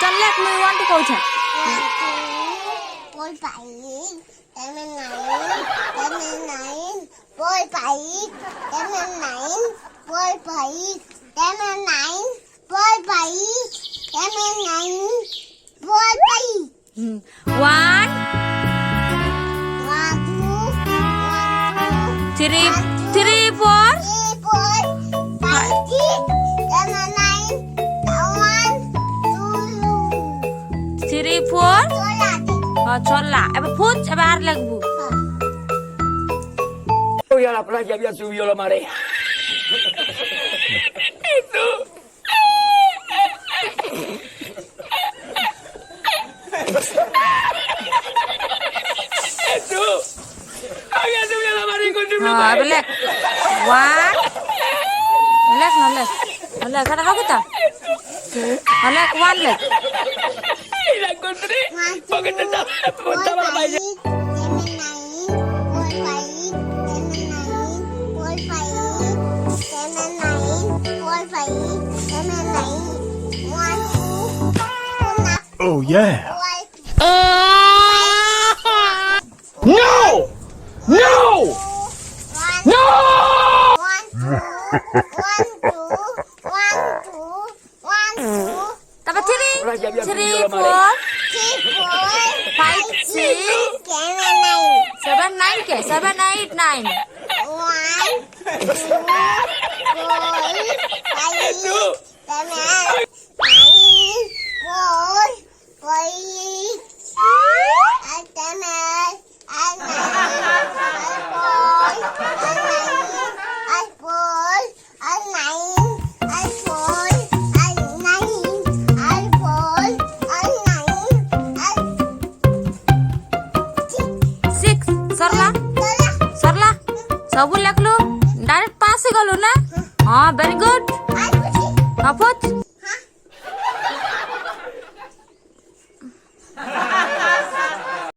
चल लेख मुई वन टू कहू छे one three four 3 4 chola ebe put ebe ar legbu Hoy a la playa había subido la marea. Itu. Itu. Había subido la marea con su ha ebe leg one leg no leg kata kau kita leg one leg la encontré porque estaba la paella. Oh yeah. No! No! No! Tapi 3 4 5 6 7 9 ke 7 8 9 सरला सब लेखलु direct pass गलु ना हाँ very good हाँ